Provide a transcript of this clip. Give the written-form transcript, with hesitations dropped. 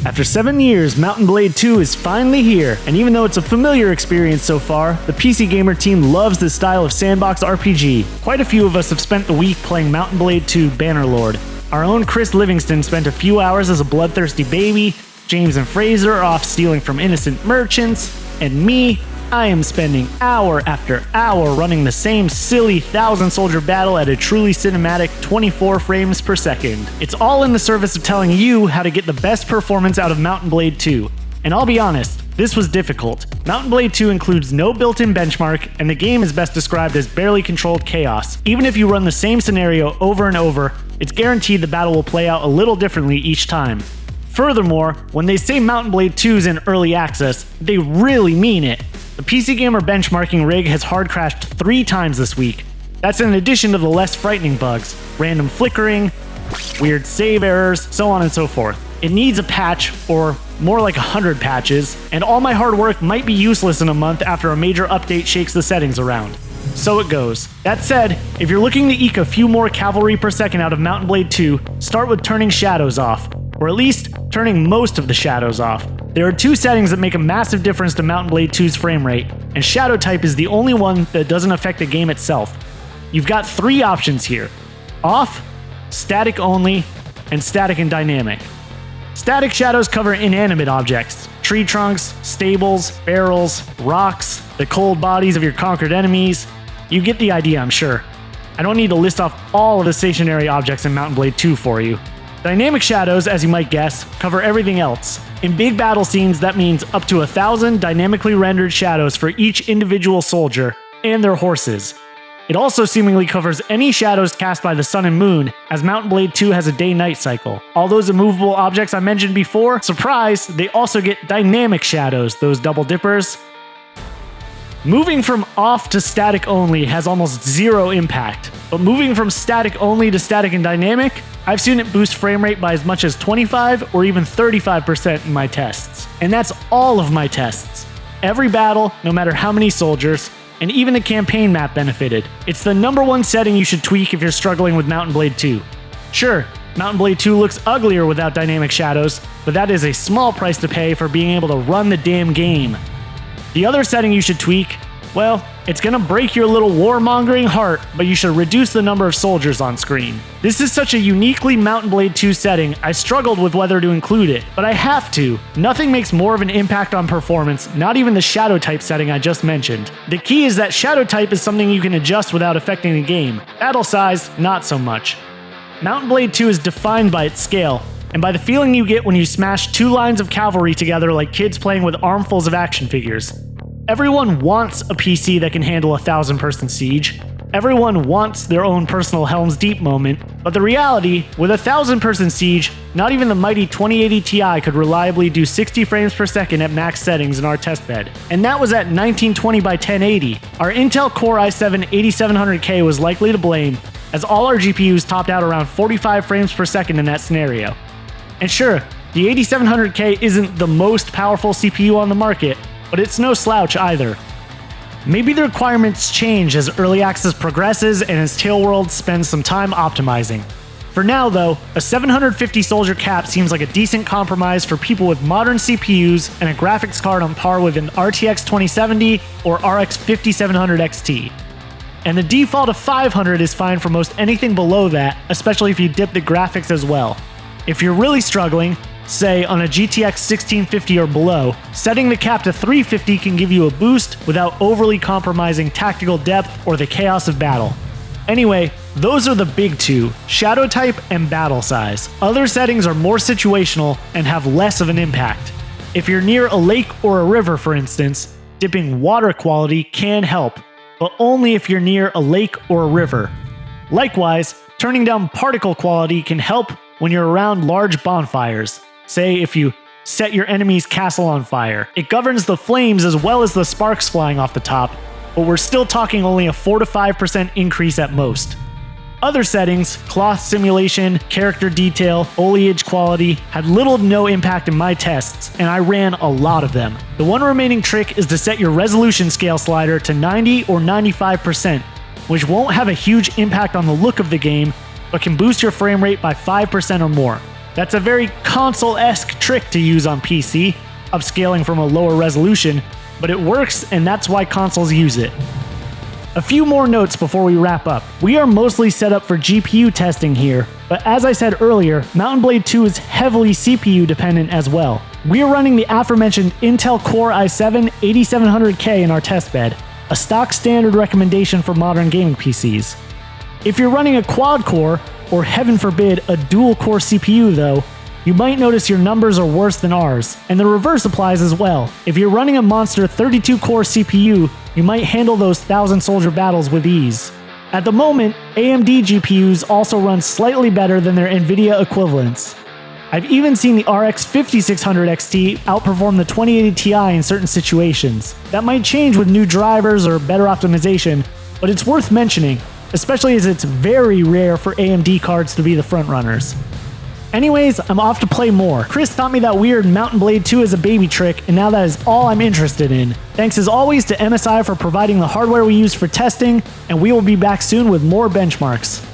After 7 years, Mount & Blade 2 is finally here, and even though it's a familiar experience so far, the PC Gamer team loves this style of sandbox RPG. Quite a few of us have spent the week playing Mount & Blade 2 Bannerlord. Our own Chris Livingston spent a few hours as a bloodthirsty baby, James and Fraser are off stealing from innocent merchants, and me, I am spending hour after hour running the same silly 1,000-soldier battle at a truly cinematic 24 frames per second. It's all in the service of telling you how to get the best performance out of Mount & Blade 2. And I'll be honest, this was difficult. Mount & Blade 2 includes no built-in benchmark, and the game is best described as barely controlled chaos. Even if you run the same scenario over and over, it's guaranteed the battle will play out a little differently each time. Furthermore, when they say Mount & Blade 2 is in early access, they really mean it. The PC Gamer benchmarking rig has hard crashed 3 times this week. That's in addition to the less frightening bugs, random flickering, weird save errors, so on and so forth. It needs a patch, or more like 100 patches, and all my hard work might be useless in a month after a major update shakes the settings around. So it goes. That said, if you're looking to eke a few more cavalry per second out of Mount & Blade 2, start with turning shadows off, or at least turning most of the shadows off. There are 2 settings that make a massive difference to Mount & Blade 2's frame rate, and shadow type is the only one that doesn't affect the game itself. You've got 3 options here: off, static only, and static and dynamic. Static shadows cover inanimate objects, tree trunks, stables, barrels, rocks, the cold bodies of your conquered enemies. You get the idea, I'm sure. I don't need to list off all of the stationary objects in Mount & Blade 2 for you. Dynamic shadows, as you might guess, cover everything else. In big battle scenes, that means up to 1,000 dynamically rendered shadows for each individual soldier and their horses. It also seemingly covers any shadows cast by the sun and moon, as Mount & Blade 2 has a day-night cycle. All those immovable objects I mentioned before, surprise, they also get dynamic shadows, those double dippers. Moving from off to static only has almost zero impact, but moving from static only to static and dynamic, I've seen it boost frame rate by as much as 25 or even 35% in my tests. And that's all of my tests. Every battle, no matter how many soldiers, and even the campaign map benefited. It's the #1 setting you should tweak if you're struggling with Mount & Blade 2. Sure, Mount & Blade 2 looks uglier without dynamic shadows, but that is a small price to pay for being able to run the damn game. The other setting you should tweak, well, it's gonna break your little warmongering heart, but you should reduce the number of soldiers on screen. This is such a uniquely Mount & Blade 2 setting, I struggled with whether to include it, but I have to. Nothing makes more of an impact on performance, not even the shadow type setting I just mentioned. The key is that shadow type is something you can adjust without affecting the game. Battle size, not so much. Mount & Blade 2 is defined by its scale, and by the feeling you get when you smash 2 lines of cavalry together like kids playing with armfuls of action figures. Everyone wants a PC that can handle a 1,000-person siege. Everyone wants their own personal Helm's Deep moment, but the reality, with a 1,000-person siege, not even the mighty 2080 Ti could reliably do 60 frames per second at max settings in our testbed. And that was at 1920 by 1080. Our Intel Core i7-8700K was likely to blame, as all our GPUs topped out around 45 frames per second in that scenario. And sure, the 8700K isn't the most powerful CPU on the market, but it's no slouch either. Maybe the requirements change as early access progresses and as Tailworld spends some time optimizing. For now though, a 750 soldier cap seems like a decent compromise for people with modern CPUs and a graphics card on par with an RTX 2070 or RX 5700 XT. And the default of 500 is fine for most anything below that, especially if you dip the graphics as well. If you're really struggling, say on a GTX 1650 or below, setting the cap to 350 can give you a boost without overly compromising tactical depth or the chaos of battle. Anyway, those are the big 2, shadow type and battle size. Other settings are more situational and have less of an impact. If you're near a lake or a river, for instance, dipping water quality can help, but only if you're near a lake or a river. Likewise, turning down particle quality can help when you're around large bonfires. Say if you set your enemy's castle on fire. It governs the flames as well as the sparks flying off the top, but we're still talking only a 4 to 5% increase at most. Other settings, cloth simulation, character detail, foliage quality, had little to no impact in my tests, and I ran a lot of them. The one remaining trick is to set your resolution scale slider to 90 or 95%, which won't have a huge impact on the look of the game, but can boost your frame rate by 5% or more. That's a very console-esque trick to use on PC, upscaling from a lower resolution, but it works and that's why consoles use it. A few more notes before we wrap up. We are mostly set up for GPU testing here, but as I said earlier, Mount & Blade 2 is heavily CPU dependent as well. We are running the aforementioned Intel Core i7-8700K in our testbed, a stock standard recommendation for modern gaming PCs. If you're running a quad-core, or heaven forbid, a dual-core CPU though, you might notice your numbers are worse than ours, and the reverse applies as well. If you're running a monster 32-core CPU, you might handle those 1,000-soldier battles with ease. At the moment, AMD GPUs also run slightly better than their NVIDIA equivalents. I've even seen the RX 5600 XT outperform the 2080 Ti in certain situations. That might change with new drivers or better optimization, but it's worth mentioning, especially as it's very rare for AMD cards to be the frontrunners. Anyways, I'm off to play more. Chris taught me that weird Mount & Blade 2 as a baby trick, and now that is all I'm interested in. Thanks as always to MSI for providing the hardware we use for testing, and we will be back soon with more benchmarks.